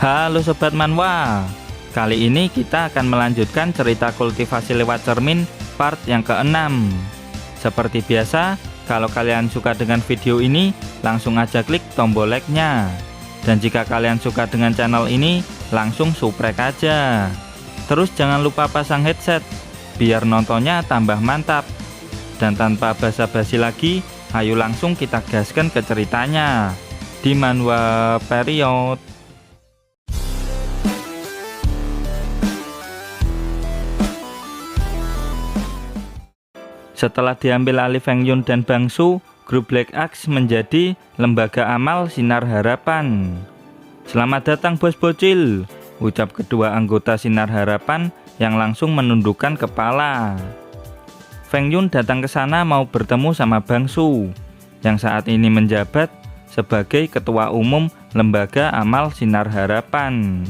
Halo Sobat Manhwa, kali ini kita akan melanjutkan cerita kultivasi lewat cermin part yang ke-6. Seperti biasa, kalau kalian suka dengan video ini, langsung aja klik tombol like-nya. Dan jika kalian suka dengan channel ini, langsung subrek aja. Terus jangan lupa pasang headset, biar nontonnya tambah mantap. Dan tanpa basa-basi lagi, ayo langsung kita gaskan ke ceritanya di Manhwa Period. Setelah diambil alih Feng Yun dan Bang Su, grup Black Axe menjadi lembaga amal Sinar Harapan. Selamat datang Bos Bocil, ucap kedua anggota Sinar Harapan yang langsung menundukkan kepala. Feng Yun datang ke sana mau bertemu sama Bang Su, yang saat ini menjabat sebagai ketua umum lembaga amal Sinar Harapan.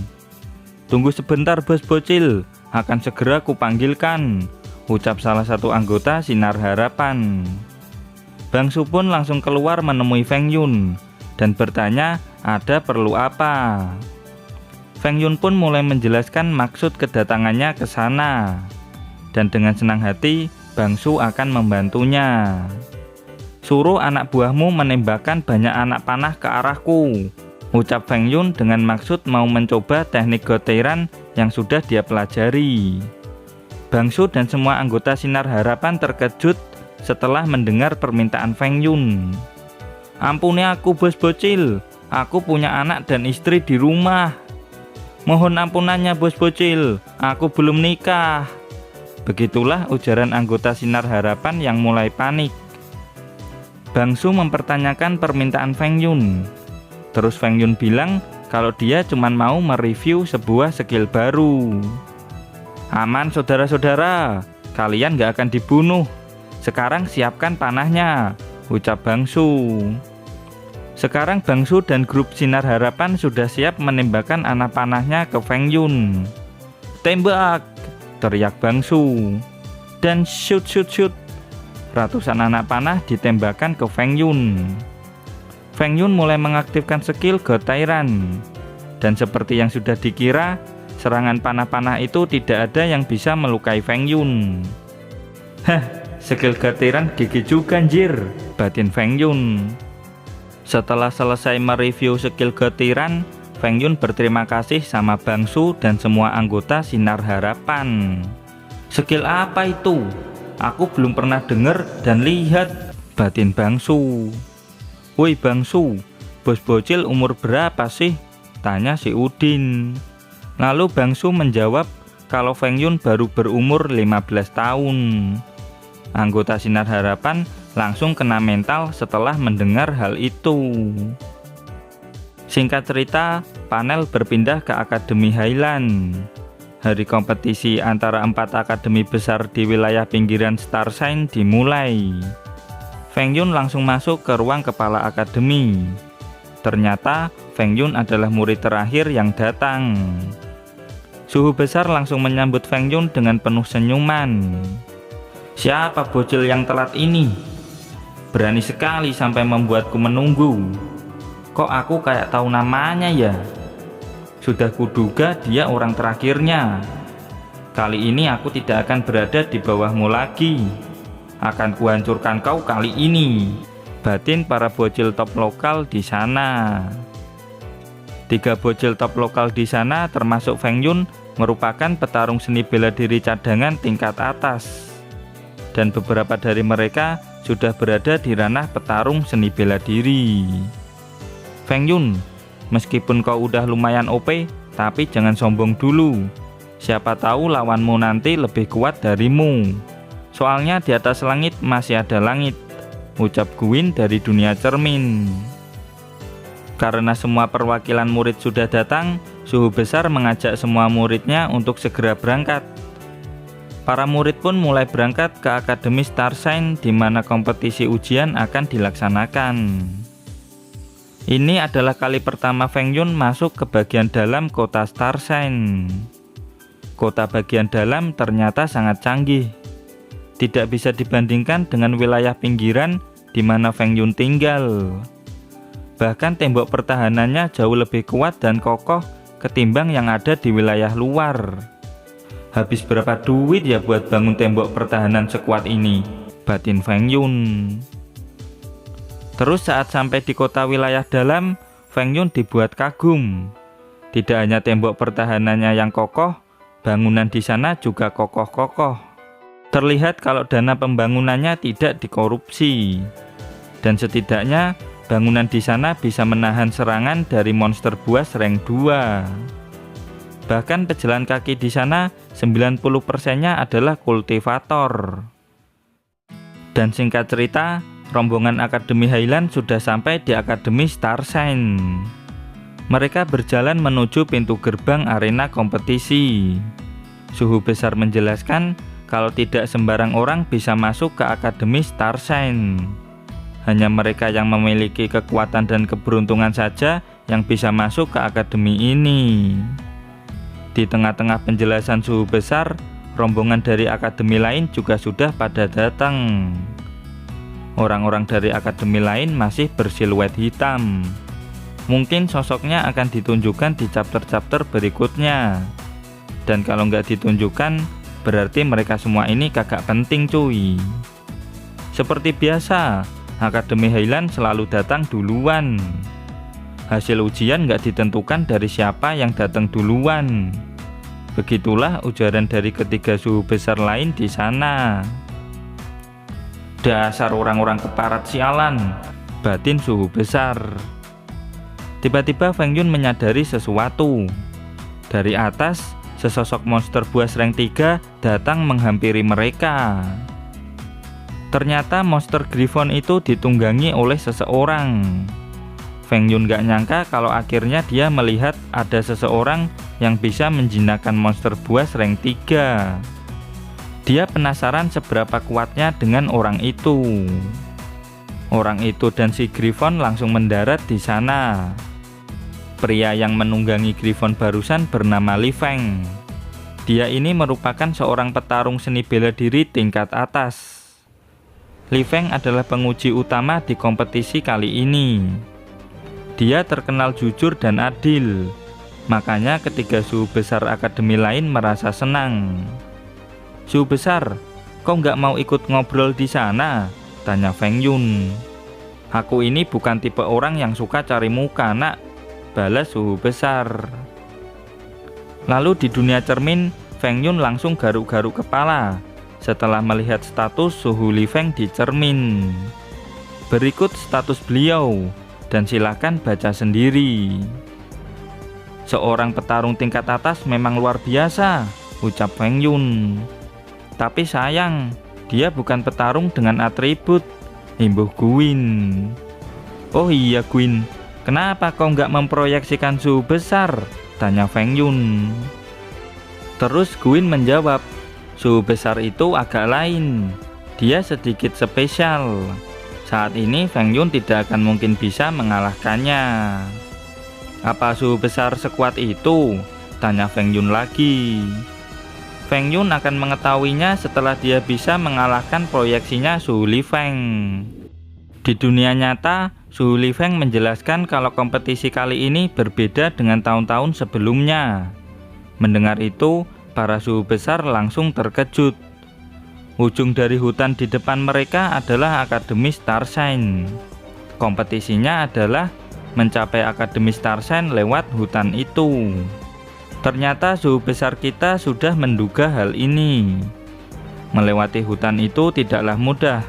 Tunggu sebentar Bos Bocil, akan segera kupanggilkan, ucap salah satu anggota Sinar Harapan. Bang Su pun langsung keluar menemui Feng Yun dan bertanya ada perlu apa. Feng Yun pun mulai menjelaskan maksud kedatangannya ke sana. Dan dengan senang hati, Bang Su akan membantunya. Suruh anak buahmu menembakkan banyak anak panah ke arahku, ucap Feng Yun dengan maksud mau mencoba teknik goteiran yang sudah dia pelajari. Bang Su dan semua anggota Sinar Harapan terkejut setelah mendengar permintaan Feng Yun. Ampuni aku Bos Bocil, aku punya anak dan istri di rumah. Mohon ampunannya Bos Bocil, aku belum nikah. Begitulah ujaran anggota Sinar Harapan yang mulai panik. Bang Su mempertanyakan permintaan Feng Yun. Terus Feng Yun bilang kalau dia cuma mau mereview sebuah skill baru. Aman saudara-saudara, kalian gak akan dibunuh. Sekarang siapkan panahnya, ucap Bang Su. Sekarang Bang Su dan grup Sinar Harapan sudah siap menembakkan anak panahnya ke Feng Yun. Tembak, teriak Bang Su. Dan shoot. Ratusan anak panah ditembakkan ke Feng Yun. Feng Yun mulai mengaktifkan skill goteiran. Dan seperti yang sudah dikira, serangan panah-panah itu tidak ada yang bisa melukai Feng Yun. Hah, skill goteiran gigi juga anjir, batin Feng Yun. Setelah selesai mereview skill goteiran, Feng Yun berterima kasih sama Bang Su dan semua anggota Sinar Harapan. Skill apa itu? Aku belum pernah dengar dan lihat, batin Bang Su. Woi Bang Su, Bos Bocil umur berapa sih? Tanya si Udin. Lalu Bang Su menjawab kalau Feng Yun baru berumur 15 tahun. Anggota Sinar Harapan langsung kena mental setelah mendengar hal itu. Singkat cerita, panel berpindah ke Akademi Highland. Hari kompetisi antara 4 akademi besar di wilayah pinggiran Starshine dimulai. Feng Yun langsung masuk ke ruang kepala akademi. Ternyata Feng Yun adalah murid terakhir yang datang. Suhu besar langsung menyambut Feng Yun dengan penuh senyuman. Siapa bocil yang telat ini? Berani sekali sampai membuatku menunggu. Kok aku kayak tahu namanya ya? Sudah kuduga dia orang terakhirnya. Kali ini aku tidak akan berada di bawahmu lagi. Akan kuhancurkan kau kali ini, batin para bocil top lokal di sana. 3 bocil top lokal di sana termasuk Feng Yun merupakan petarung seni bela diri cadangan tingkat atas. Dan beberapa dari mereka sudah berada di ranah petarung seni bela diri. Feng Yun, meskipun kau udah lumayan OP, tapi jangan sombong dulu. Siapa tahu lawanmu nanti lebih kuat darimu. Soalnya di atas langit masih ada langit, ucap Gwyn dari dunia cermin. Karena semua perwakilan murid sudah datang, Suhu besar mengajak semua muridnya untuk segera berangkat. Para murid pun mulai berangkat ke Akademi Starshine di mana kompetisi ujian akan dilaksanakan. Ini adalah kali pertama Feng Yun masuk ke bagian dalam kota Starshine. Kota bagian dalam ternyata sangat canggih. Tidak bisa dibandingkan dengan wilayah pinggiran di mana Feng Yun tinggal. Bahkan tembok pertahanannya jauh lebih kuat dan kokoh ketimbang yang ada di wilayah luar. Habis berapa duit ya buat bangun tembok pertahanan sekuat ini, batin Feng Yun. Terus saat sampai di kota wilayah dalam, Feng Yun dibuat kagum. Tidak hanya tembok pertahanannya yang kokoh, bangunan di sana juga kokoh-kokoh. Terlihat kalau dana pembangunannya tidak dikorupsi. Dan setidaknya bangunan di sana bisa menahan serangan dari monster buas rank 2. Bahkan pejalan kaki di sana 90%-nya adalah kultivator. Dan singkat cerita, rombongan Akademi Highland sudah sampai di Akademi Star Shine. Mereka berjalan menuju pintu gerbang arena kompetisi. Suhu besar menjelaskan kalau tidak sembarang orang bisa masuk ke Akademi Star Shine. Hanya mereka yang memiliki kekuatan dan keberuntungan saja yang bisa masuk ke akademi ini. Di tengah-tengah penjelasan suhu besar, rombongan dari akademi lain juga sudah pada datang. Orang-orang dari akademi lain masih bersiluet hitam. Mungkin sosoknya akan ditunjukkan di chapter-chapter berikutnya. Dan kalau nggak ditunjukkan, berarti mereka semua ini kagak penting cuy. Seperti biasa, Akademi Highland selalu datang duluan. Hasil ujian nggak ditentukan dari siapa yang datang duluan. Begitulah ujaran dari ketiga suhu besar lain di sana. Dasar orang-orang keparat sialan, batin suhu besar. Tiba-tiba Feng Yun menyadari sesuatu. Dari atas, sesosok monster buas rank 3 datang menghampiri mereka. Ternyata monster Griffon itu ditunggangi oleh seseorang. Feng Yun gak nyangka kalau akhirnya dia melihat ada seseorang yang bisa menjinakkan monster buas rank 3. Dia penasaran seberapa kuatnya dengan orang itu. Orang itu dan si Griffon langsung mendarat di sana. Pria yang menunggangi Griffon barusan bernama Li Feng. Dia ini merupakan seorang petarung seni bela diri tingkat atas. Li Feng adalah penguji utama di kompetisi kali ini. Dia terkenal jujur dan adil. Makanya ketiga suhu besar akademi lain merasa senang. Suhu besar, kau nggak mau ikut ngobrol di sana? Tanya Feng Yun. Aku ini bukan tipe orang yang suka cari muka, nak, balas suhu besar. Lalu di dunia cermin, Feng Yun langsung garuk-garuk kepala setelah melihat status suhu Li Feng di cermin. Berikut status beliau, dan silakan baca sendiri. Seorang petarung tingkat atas memang luar biasa, ucap Feng Yun. Tapi sayang, dia bukan petarung dengan atribut, imbuh Gwyn. Oh iya Gwyn, kenapa kau nggak memproyeksikan suhu besar? Tanya Feng Yun. Terus Gwyn menjawab, suhu besar itu agak lain. Dia sedikit spesial. Saat ini Feng Yun tidak akan mungkin bisa mengalahkannya. Apa suhu besar sekuat itu? Tanya Feng Yun lagi. Feng Yun akan mengetahuinya setelah dia bisa mengalahkan proyeksinya suhu Li Feng. Di dunia nyata, suhu Li Feng menjelaskan kalau kompetisi kali ini berbeda dengan tahun-tahun sebelumnya. Mendengar itu, para suhu besar langsung terkejut. Ujung dari hutan di depan mereka adalah Akademi Star Shine. Kompetisinya adalah mencapai Akademi Star Shine lewat hutan itu. Ternyata suhu besar kita sudah menduga hal ini. Melewati hutan itu tidaklah mudah.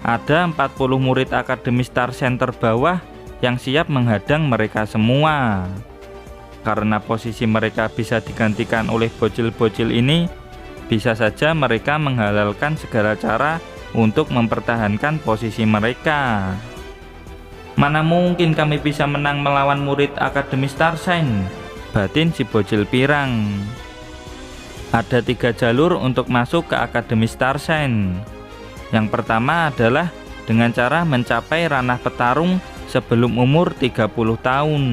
Ada 40 murid Akademi Star Shine terbawah yang siap menghadang mereka semua. Karena posisi mereka bisa digantikan oleh bocil-bocil ini, bisa saja mereka menghalalkan segala cara untuk mempertahankan posisi mereka. Mana mungkin kami bisa menang melawan murid Akademi Star Shine, batin si bocil pirang. Ada 3 jalur untuk masuk ke Akademi Star Shine. Yang pertama adalah dengan cara mencapai ranah petarung sebelum umur 30 tahun.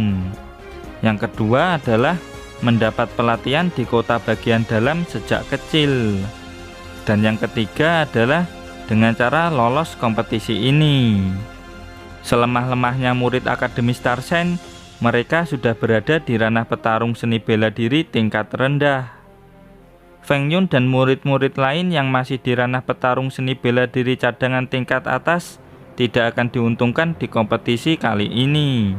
Yang kedua adalah mendapat pelatihan di kota bagian dalam sejak kecil. Dan yang ketiga adalah dengan cara lolos kompetisi ini. Selemah-lemahnya murid Akademi Star Shine, mereka sudah berada di ranah petarung seni bela diri tingkat rendah. Feng Yun dan murid-murid lain yang masih di ranah petarung seni bela diri cadangan tingkat atas tidak akan diuntungkan di kompetisi kali ini.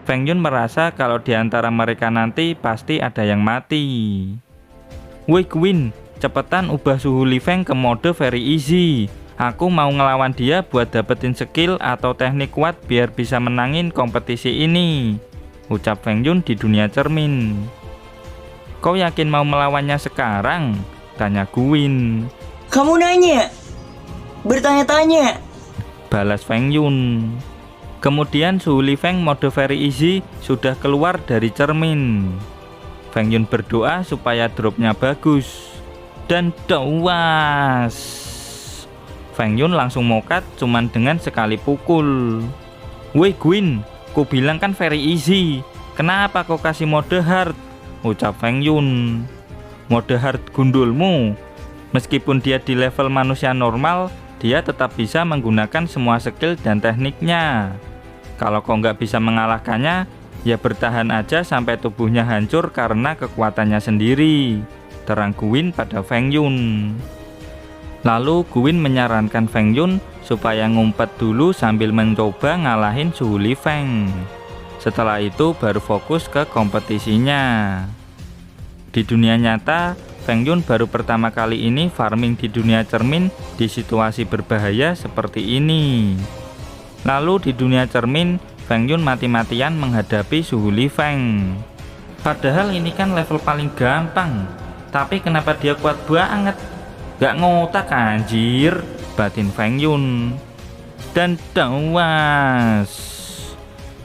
Feng Yun merasa kalau di antara mereka nanti pasti ada yang mati. Woi Gwyn, cepetan ubah suhu Li Feng ke mode very easy. Aku mau ngelawan dia buat dapetin skill atau teknik kuat biar bisa menangin kompetisi ini, ucap Feng Yun di dunia cermin. Kau yakin mau melawannya sekarang? Tanya Gwyn. Kamu nanya? Bertanya-tanya? Balas Feng Yun. Kemudian suhu Li Feng mode very easy sudah keluar dari cermin. Feng Yun berdoa supaya dropnya bagus. Dan dawas. Feng Yun langsung mokat cuman dengan sekali pukul. Woi Gwyn, ku bilang kan very easy. Kenapa kau kasih mode hard? Ucap Feng Yun. Mode hard gundulmu. Meskipun dia di level manusia normal, dia tetap bisa menggunakan semua skill dan tekniknya. Kalau kau nggak bisa mengalahkannya, ya bertahan aja sampai tubuhnya hancur karena kekuatannya sendiri, terang Gwyn pada Feng Yun. Lalu Gwyn menyarankan Feng Yun supaya ngumpet dulu sambil mencoba ngalahin suhu Li Feng. Setelah itu baru fokus ke kompetisinya. Di dunia nyata, Feng Yun baru pertama kali ini farming di dunia cermin di situasi berbahaya seperti ini. Lalu di dunia cermin, Feng Yun mati-matian menghadapi suhu Li Feng. Padahal ini kan level paling gampang, tapi kenapa dia kuat banget? Gak ngotak anjir, batin Feng Yun. Dan dawas.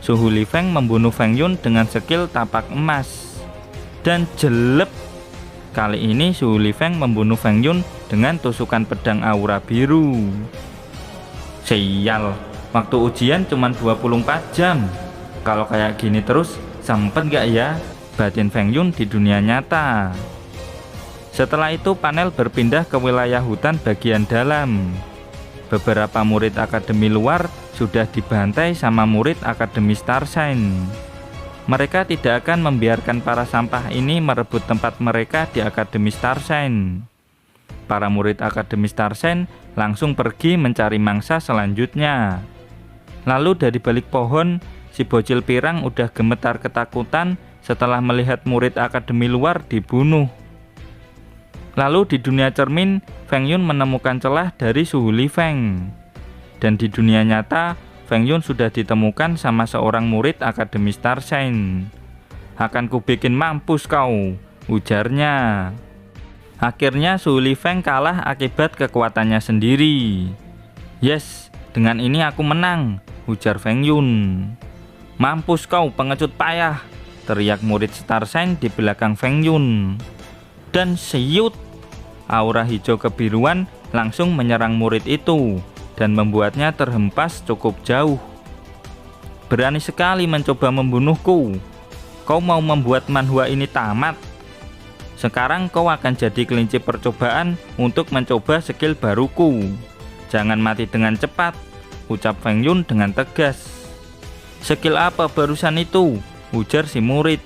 Suhu Li Feng membunuh Feng Yun dengan skill tapak emas. Dan jelep. Kali ini suhu Li Feng membunuh Feng Yun dengan tusukan pedang aura biru. Sial, waktu ujian cuma 24 jam. Kalau kayak gini terus, sempet gak ya? Batin Feng Yun di dunia nyata. Setelah itu panel berpindah ke wilayah hutan bagian dalam. Beberapa murid akademi luar sudah dibantai sama murid akademi Starshine. Mereka tidak akan membiarkan para sampah ini merebut tempat mereka di akademi Starshine. Para murid akademi Starshine langsung pergi mencari mangsa selanjutnya. Lalu dari balik pohon, si bocil pirang udah gemetar ketakutan setelah melihat murid akademi luar dibunuh. Lalu di dunia cermin, Feng Yun menemukan celah dari suhu Li Feng. Dan di dunia nyata, Feng Yun sudah ditemukan sama seorang murid akademi Starshine. Akan kubikin mampus kau, ujarnya. Akhirnya suhu Li Feng kalah akibat kekuatannya sendiri. Yes, dengan ini aku menang, ujar Feng Yun. Mampus kau pengecut payah, teriak murid Starshine di belakang Feng Yun. Dan siut, aura hijau kebiruan langsung menyerang murid itu dan membuatnya terhempas cukup jauh. Berani sekali mencoba membunuhku. Kau mau membuat manhwa ini tamat. Sekarang kau akan jadi kelinci percobaan untuk mencoba skill baruku. Jangan mati dengan cepat, ucap Feng Yun dengan tegas. Skill apa barusan itu? Ujar si murid.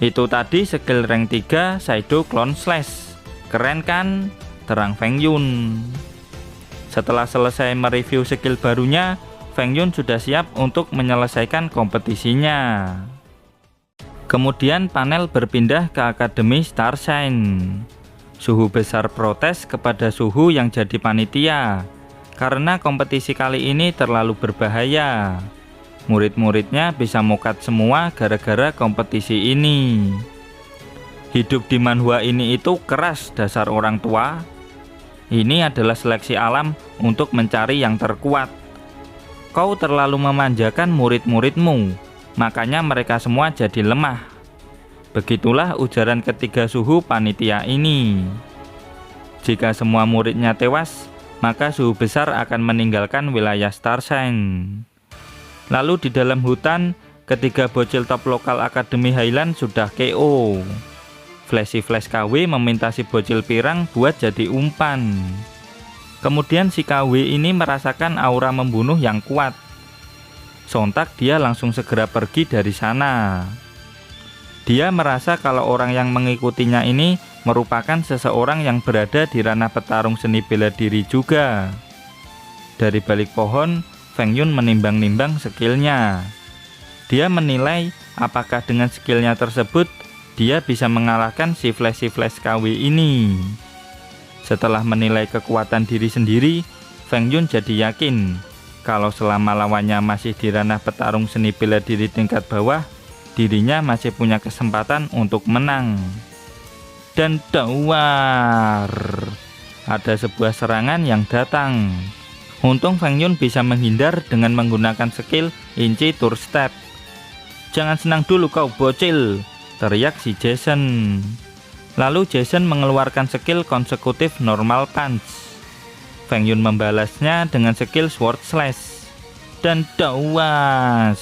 Itu tadi skill rank 3 Shadow Clone Slash. Keren kan? Terang Feng Yun. Setelah selesai mereview skill barunya, Feng Yun sudah siap untuk menyelesaikan kompetisinya. Kemudian panel berpindah ke Akademi Starshine. Suhu besar protes kepada Suhu yang jadi panitia karena kompetisi kali ini terlalu berbahaya. Murid-muridnya bisa mokat semua gara-gara kompetisi ini. Hidup di manhwa ini itu keras dasar orang tua. Ini adalah seleksi alam untuk mencari yang terkuat. Kau terlalu memanjakan murid-muridmu, makanya mereka semua jadi lemah. Begitulah ujaran ketiga Suhu panitia ini. Jika semua muridnya tewas, maka Suhu besar akan meninggalkan wilayah Starshine. Lalu di dalam hutan, ketiga bocil top lokal Akademi Highland sudah KO. Flashy Flash KW meminta si bocil pirang buat jadi umpan. Kemudian si KW ini merasakan aura membunuh yang kuat. Sontak dia langsung segera pergi dari sana. Dia merasa kalau orang yang mengikutinya ini merupakan seseorang yang berada di ranah petarung seni bela diri juga. Dari balik pohon, Feng Yun menimbang-nimbang skillnya. Dia menilai apakah dengan skillnya tersebut dia bisa mengalahkan si Flash KW ini. Setelah menilai kekuatan diri sendiri, Feng Yun jadi yakin kalau selama lawannya masih di ranah petarung seni bela diri tingkat bawah, dirinya masih punya kesempatan untuk menang. Dan dawar, ada sebuah serangan yang datang. Untung Feng Yun bisa menghindar dengan menggunakan skill Inci Tour Step. "Jangan senang dulu kau bocil," teriak si Jason. Lalu Jason mengeluarkan skill konsekutif Normal Punch. Feng Yun membalasnya dengan skill Sword Slash. Dan dawas,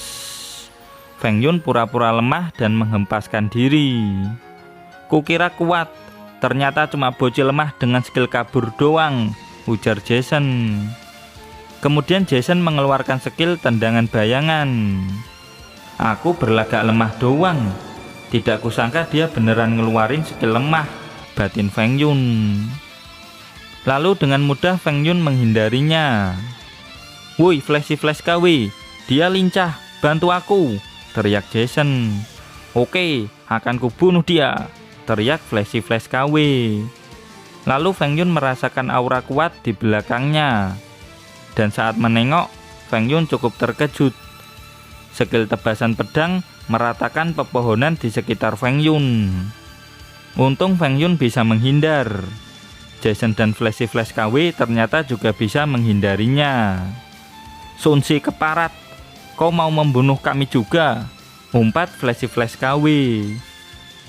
Feng Yun pura-pura lemah dan menghempaskan diri. "Kukira kuat, ternyata cuma bocil lemah dengan skill kabur doang," ujar Jason. Kemudian Jason mengeluarkan skill tendangan bayangan. "Aku berlagak lemah doang. Tidak kusangka dia beneran ngeluarin skill lemah," batin Feng Yun. Lalu dengan mudah Feng Yun menghindarinya. "Woi Flash KW, dia lincah, bantu aku," teriak Jason. "Oke, akan kubunuh dia," teriak Flash KW. Lalu Feng Yun merasakan aura kuat di belakangnya. Dan saat menengok, Feng Yun cukup terkejut. Skill tebasan pedang meratakan pepohonan di sekitar Feng Yun. Untung Feng Yun bisa menghindar. Jason dan Flash KW ternyata juga bisa menghindarinya. "Sun Si keparat, kau mau membunuh kami juga," umpat Flash KW.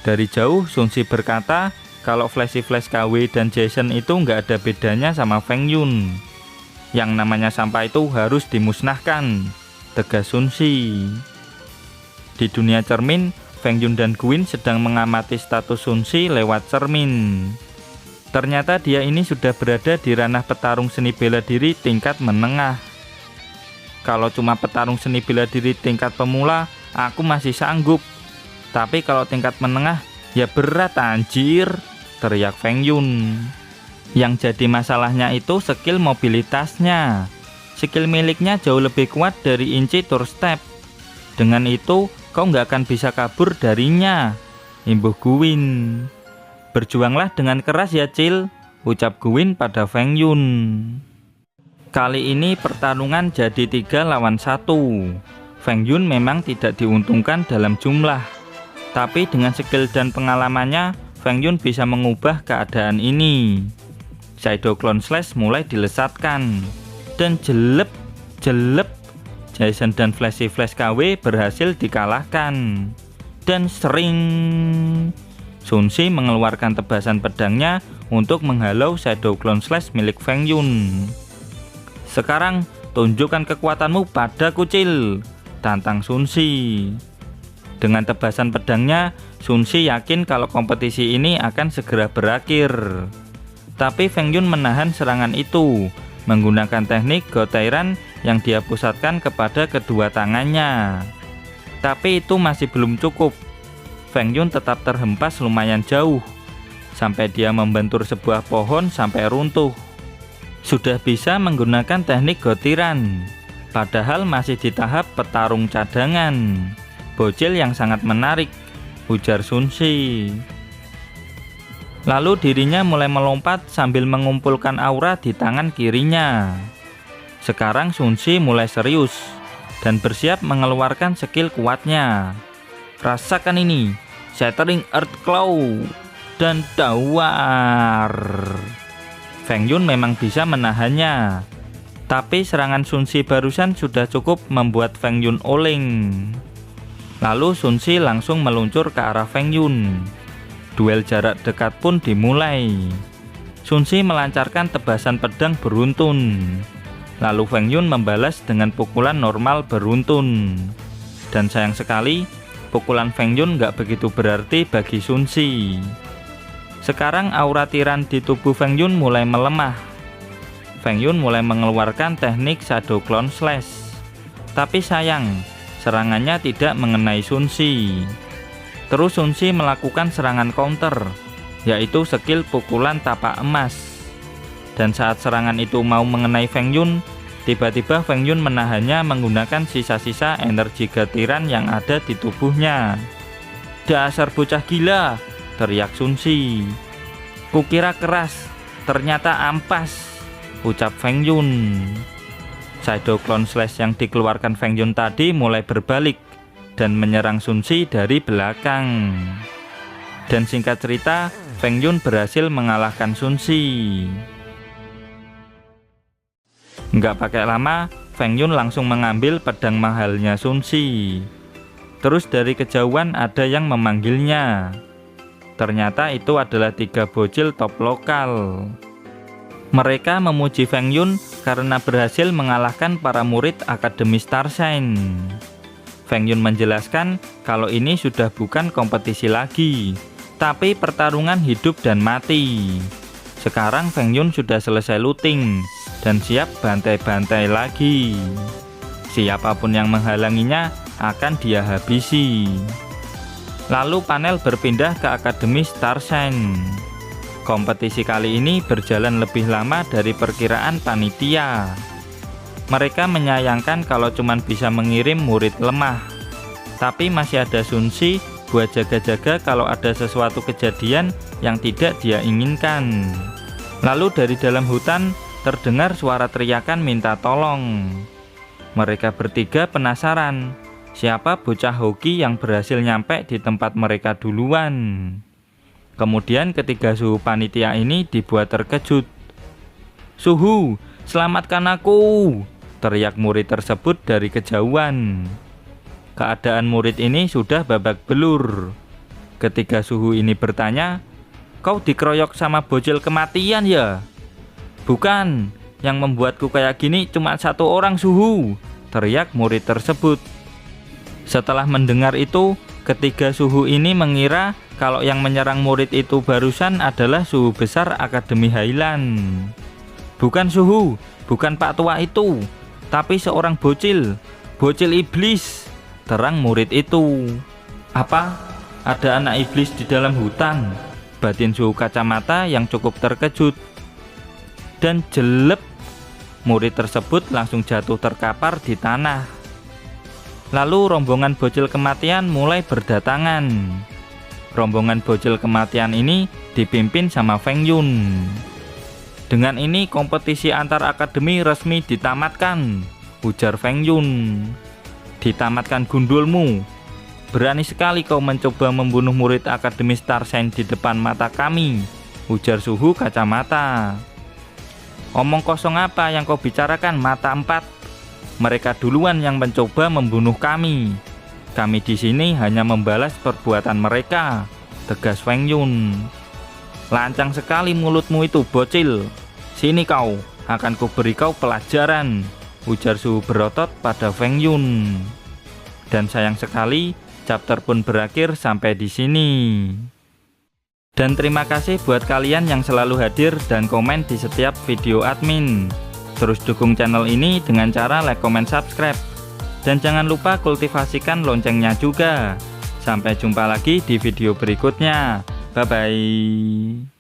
Dari jauh Sun Si berkata kalau Flash KW dan Jason itu nggak ada bedanya sama Feng Yun. Yang namanya sampah itu harus dimusnahkan, tegas Sun Si. Di dunia cermin, Feng Yun dan Gwyn sedang mengamati status Sun Si lewat cermin. Ternyata dia ini sudah berada di ranah petarung seni bela diri tingkat menengah. "Kalau cuma petarung seni bela diri tingkat pemula, aku masih sanggup. Tapi kalau tingkat menengah, ya berat anjir," teriak Feng Yun. Yang jadi masalahnya itu skill mobilitasnya. Skill miliknya jauh lebih kuat dari Inci Tour Step. Dengan itu, kau nggak akan bisa kabur darinya, imbuh Gwyn. "Berjuanglah dengan keras ya Cil," ucap Gwyn pada Feng Yun. Kali ini pertarungan jadi 3 lawan 1. Feng Yun memang tidak diuntungkan dalam jumlah. Tapi dengan skill dan pengalamannya, Feng Yun bisa mengubah keadaan ini. Shadow Clone Slash mulai dilesatkan. Dan jelep, Jason dan Flash KW berhasil dikalahkan. Dan sering Sun Si mengeluarkan tebasan pedangnya untuk menghalau Shadow Clone Slash milik Feng Yun. "Sekarang tunjukkan kekuatanmu padaku Cil," tantang Sun Si. Dengan tebasan pedangnya, Sun Si yakin kalau kompetisi ini akan segera berakhir. Tapi Feng Yun menahan serangan itu menggunakan teknik Gotairan yang dia pusatkan kepada kedua tangannya. Tapi itu masih belum cukup. Feng Yun tetap terhempas lumayan jauh, sampai dia membentur sebuah pohon sampai runtuh. Sudah bisa menggunakan teknik Gotiran, padahal masih di tahap petarung cadangan. "Bocil yang sangat menarik," ujar Sun Si. Lalu dirinya mulai melompat sambil mengumpulkan aura di tangan kirinya. Sekarang Sun Si mulai serius dan bersiap mengeluarkan skill kuatnya. "Rasakan ini, Shattering Earth Claw." Dan dawar, Feng Yun memang bisa menahannya. Tapi serangan Sun Si barusan sudah cukup membuat Feng Yun oleng. Lalu Sun Si langsung meluncur ke arah Feng Yun. Duel jarak dekat pun dimulai. Sun Si melancarkan tebasan pedang beruntun. Lalu Feng Yun membalas dengan pukulan normal beruntun. Dan sayang sekali, pukulan Feng Yun nggak begitu berarti bagi Sun Si. Sekarang aura tiran di tubuh Feng Yun mulai melemah. Feng Yun mulai mengeluarkan teknik Shadow Clone Slash. Tapi sayang, serangannya tidak mengenai Sun Si. Terus Sun Si melakukan serangan counter, yaitu skill pukulan tapak emas. Dan saat serangan itu mau mengenai Feng Yun, tiba-tiba Feng Yun menahannya menggunakan sisa-sisa energi getiran yang ada di tubuhnya. "Dasar bocah gila!" teriak Sun Si. "Kukira keras, ternyata ampas," ucap Feng Yun. Shadow Clone Slash yang dikeluarkan Feng Yun tadi mulai berbalik dan menyerang Sun Si dari belakang. Dan singkat cerita, Feng Yun berhasil mengalahkan Sun Si. Nggak pakai lama, Feng Yun langsung mengambil pedang mahalnya Sun Si. Terus dari kejauhan ada yang memanggilnya. Ternyata itu adalah 3 bocil top lokal. Mereka memuji Feng Yun karena berhasil mengalahkan para murid Akademi Starshine. Feng Yun menjelaskan kalau ini sudah bukan kompetisi lagi, tapi pertarungan hidup dan mati. Sekarang Feng Yun sudah selesai looting dan siap bantai-bantai lagi. Siapapun yang menghalanginya akan dia habisi. Lalu panel berpindah ke Akademi Starshine. Kompetisi kali ini berjalan lebih lama dari perkiraan panitia. Mereka menyayangkan kalau cuma bisa mengirim murid lemah. Tapi masih ada Sun Si buat jaga-jaga kalau ada sesuatu kejadian yang tidak dia inginkan. Lalu dari dalam hutan terdengar suara teriakan minta tolong. Mereka bertiga penasaran, siapa bocah hoki yang berhasil nyampe di tempat mereka duluan. Kemudian ketiga suhu panitia ini dibuat terkejut. "Suhu, selamatkan aku!" teriak murid tersebut dari kejauhan. Keadaan murid ini sudah babak belur. Ketiga suhu ini bertanya, "Kau dikeroyok sama bocil kematian ya?" "Bukan, yang membuatku kayak gini cuma 1 orang suhu," teriak murid tersebut. Setelah mendengar itu, ketiga suhu ini mengira kalau yang menyerang murid itu barusan adalah suhu besar Akademi Highland. "Bukan suhu, bukan Pak Tua itu, tapi seorang bocil iblis," terang murid itu. "Apa? Ada anak iblis di dalam hutan?" batin suhu kacamata yang cukup terkejut. Dan jelep, murid tersebut langsung jatuh terkapar di tanah. Lalu rombongan bocil kematian mulai berdatangan. Rombongan bocil kematian ini dipimpin sama Feng Yun. "Dengan ini kompetisi antar akademi resmi ditamatkan," ujar Feng Yun. "Ditamatkan gundulmu. Berani sekali kau mencoba membunuh murid Akademi Starshine di depan mata kami," ujar suhu kacamata. "Omong kosong apa yang kau bicarakan, mata 4? Mereka duluan yang mencoba membunuh kami. Kami di sini hanya membalas perbuatan mereka," tegas Feng Yun. "Lancang sekali mulutmu itu, bocil. Sini kau, akan kuberi kau pelajaran," ujar suhu berotot pada Feng Yun. Dan sayang sekali, chapter pun berakhir sampai di sini. Dan terima kasih buat kalian yang selalu hadir dan komen di setiap video admin. Terus dukung channel ini dengan cara like, comment, subscribe. Dan jangan lupa kultivasikan loncengnya juga. Sampai jumpa lagi di video berikutnya. Bye-bye.